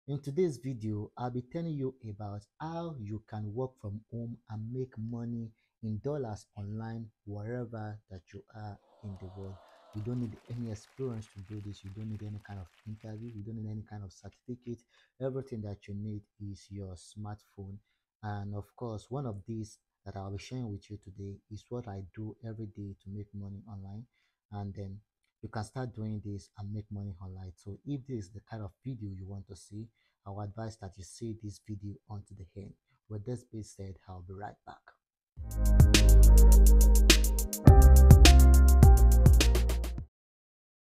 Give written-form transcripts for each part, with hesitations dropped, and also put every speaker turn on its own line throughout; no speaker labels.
In today's video, I'll be telling you about how you can work from home and make money in dollars online wherever that you are in the world. You don't need any experience to do this. You don't need any kind of interview. You don't need any kind of certificate. Everything that you need is your smartphone. And of course, one of these that I'll be sharing with you today is what I do every day to make money online. And then you can start doing this and make money online. So if this is the kind of video you want to see, I would advise that you see this video unto the end. With this being said, I'll be right back.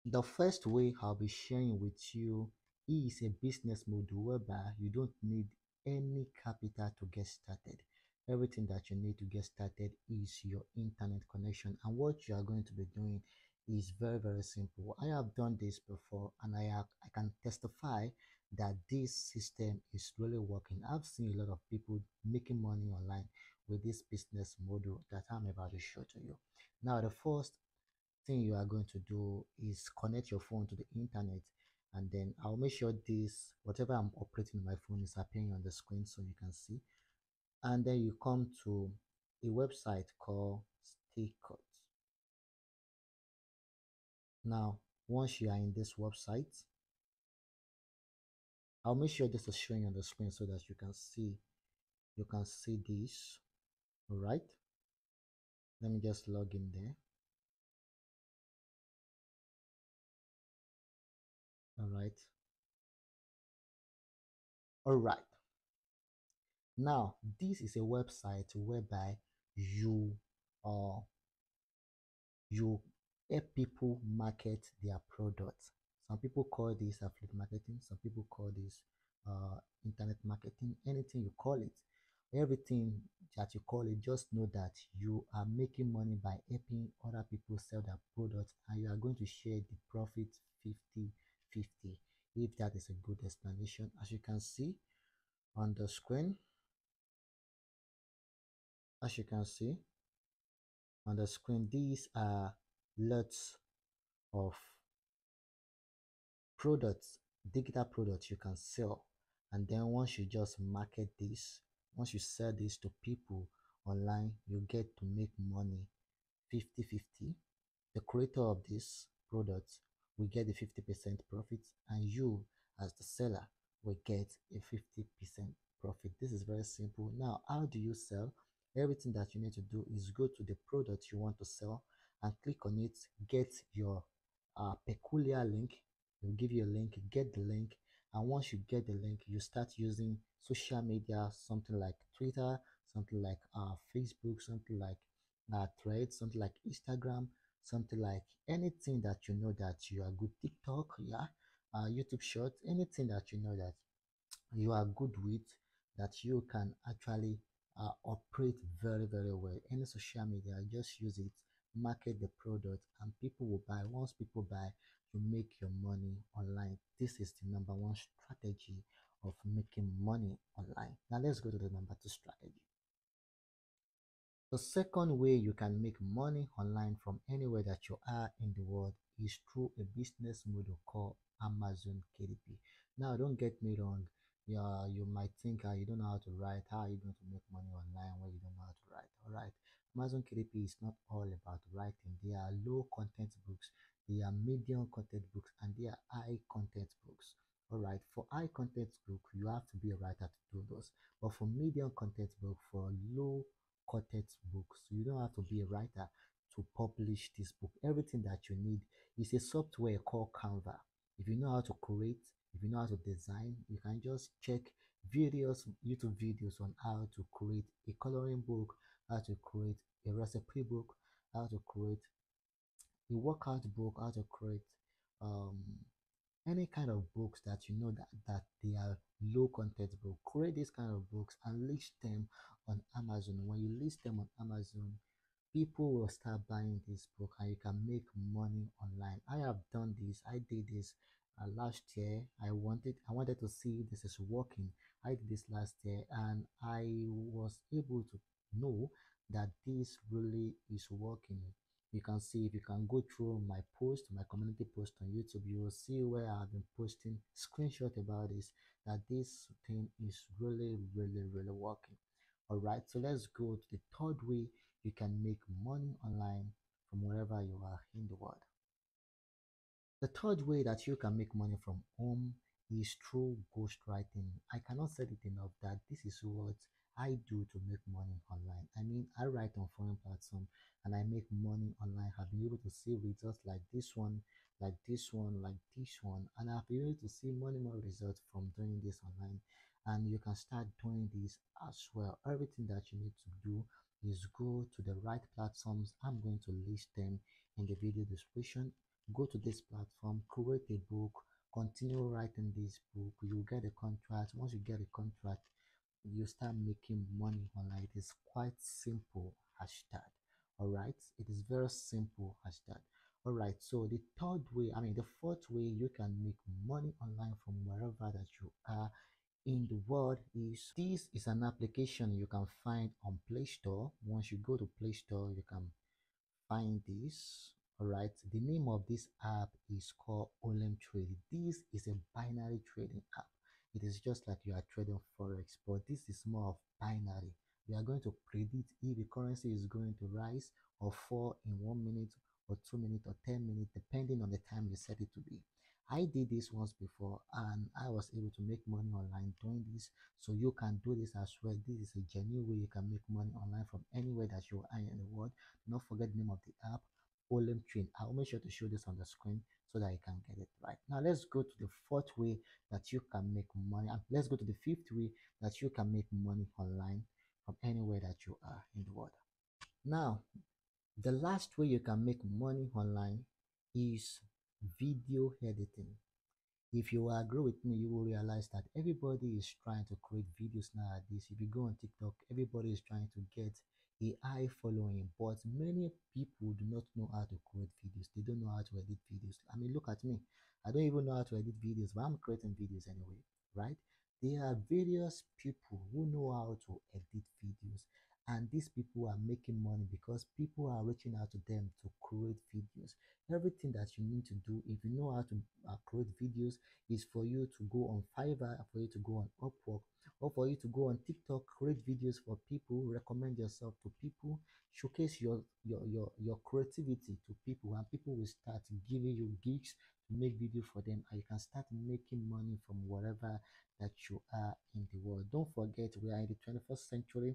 The first way I'll be sharing with you is a business model whereby you don't need any capital to get started. Everything that you need to get started is your internet connection, and what you are going to be doing is very, very simple. I have done this before, and I can testify that this system is really working. I've seen a lot of people making money online with this business model that I'm about to show to you. Now, the first thing you are going to do is connect your phone to the internet, and then I'll make sure this whatever I'm operating on my phone is appearing on the screen so you can see. And then you come to a website called StayCut. Now, once you are in this website, I'll make sure this is showing on the screen so that you can see this. All right, let me just log in there. All right, all right. Now, this is a website whereby you uh you help people market their products. Some people call this affiliate marketing, some people call this internet marketing, anything you call it. Everything that you call it, just know that you are making money by helping other people sell their products, and you are going to share the profit 50-50. If that is a good explanation, as you can see on the screen, as you can see on the screen, these are lots of products, digital products you can sell. And then once you just market this, once you sell this to people online, you get to make money 50-50. The creator of this product will get the 50% profit, and you as the seller will get a 50% profit. This is very simple. Now, how do you sell? Everything that you need to do is go to the product you want to sell and click on it, get your peculiar link. Will give you a link, get the link, and once you get the link, you start using social media, something like Twitter, something like Facebook, something like Threads, something like Instagram, something like anything that you know that you are good. TikTok, yeah, YouTube Shorts, anything that you know that you are good with, that you can actually operate very, very well. Any social media, just use it, market the product, and people will buy. Once people buy, you make your money online. This is the number one strategy of making money online. Now let's go to the number two strategy. The second way you can make money online from anywhere that you are in the world is through a business model called Amazon KDP. Now, don't get me wrong. Yeah, you might think you don't know how to write. How are you going to make money online when you don't know how to write? All right. Amazon KDP is not all about writing. There are low content books, there are medium content books, and there are high content books. All right. For high content book, you have to be a writer to do those. But for medium content book, for low content books, you don't have to be a writer to publish this book. Everything that you need is a software called Canva. If you know how to create, if you know how to design, you can just check various YouTube videos on how to create a coloring book, how to create a recipe book, how to create a workout book, how to create um any kind of books that you know that they are low content book. Create this kind of books and list them on Amazon. When you list them on Amazon, people will start buying this book, and you can make money online. I have done this. I did this last year. I wanted to see if this is working. I did this last year, and I was able to know that this really is working. You can see, if you can go through my post, my community post on YouTube, you will see where I've been posting screenshot about this. that this thing is really working. All right, so let's go to the third way you can make money online from wherever you are in the world. The third way that you can make money from home is through ghostwriting. I cannot say it enough that this is what I do to make money online. I mean, I write on foreign platform and I make money online. I've been able to see results like this one, like this one, like this one, and I've been able to see more results from doing this online. And you can start doing this as well. Everything that you need to do is go to the right platforms. I'm going to list them in the video description. Go to this platform, create a book, continue writing this book. You get a contract. Once you get a contract, you start making money online. It is quite simple as that. All right, it is very simple as that. All right, so the third way, I mean, the fourth way you can make money online from wherever that you are in the world is this is an application you can find on Play Store. Once you go to Play Store, you can find this. All right, the name of this app is called Olem Trade. This is a binary trading app. It is just like you are trading forex, but this is more of binary. We are going to predict if the currency is going to rise or fall in 1 minute or 2 minutes or 10 minutes, depending on the time you set it to be. I did this once before and I was able to make money online doing this. So you can do this as well. This is a genuine way you can make money online from anywhere that you are in the world. Do not forget the name of the app, Olem Train. I'll make sure to show this on the screen so that you can get it right. Now let's go to the fourth way that you can make money. And let's go to the fifth way that you can make money online from anywhere that you are in the world. Now, the last way you can make money online is video editing. If you agree with me, you will realize that everybody is trying to create videos nowadays. If you go on TikTok, everybody is trying to get a high following, but many people do not know how to create videos. They don't know how to edit videos. I mean, look at me. I don't even know how to edit videos, but I'm creating videos anyway, right? There are various people who know how to edit videos, and these people are making money because people are reaching out to them to create videos. Everything that you need to do, if you know how to create videos, is for you to go on Fiverr, for you to go on Upwork, or for you to go on TikTok, create videos for people, recommend yourself to people, showcase your creativity to people, and people will start giving you gigs to make video for them, and you can start making money from wherever that you are in the world. Don't forget, we are in the 21st century.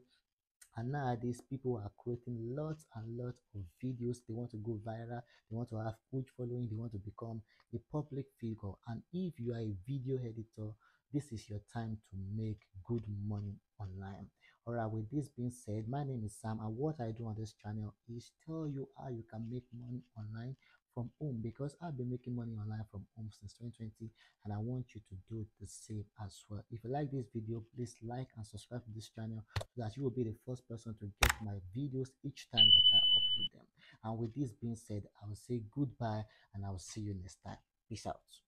And nowadays, people are creating lots and lots of videos. They want to go viral. They want to have huge following. They want to become a public figure. And if you are a video editor, this is your time to make good money online. All right, with this being said, my name is Sam, and what I do on this channel is tell you how you can make money online from home, because I've been making money online from home since 2020, and I want you to do the same as well. If you like this video, please like and subscribe to this channel so that you will be the first person to get my videos each time that I upload them. And with this being said, I will say goodbye and I will see you next time. Peace out.